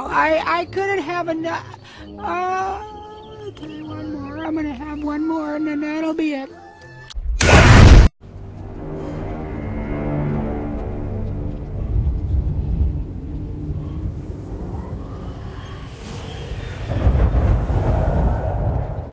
now. I couldn't have enough. Okay, one more. I'm gonna have one more, and then that'll be it.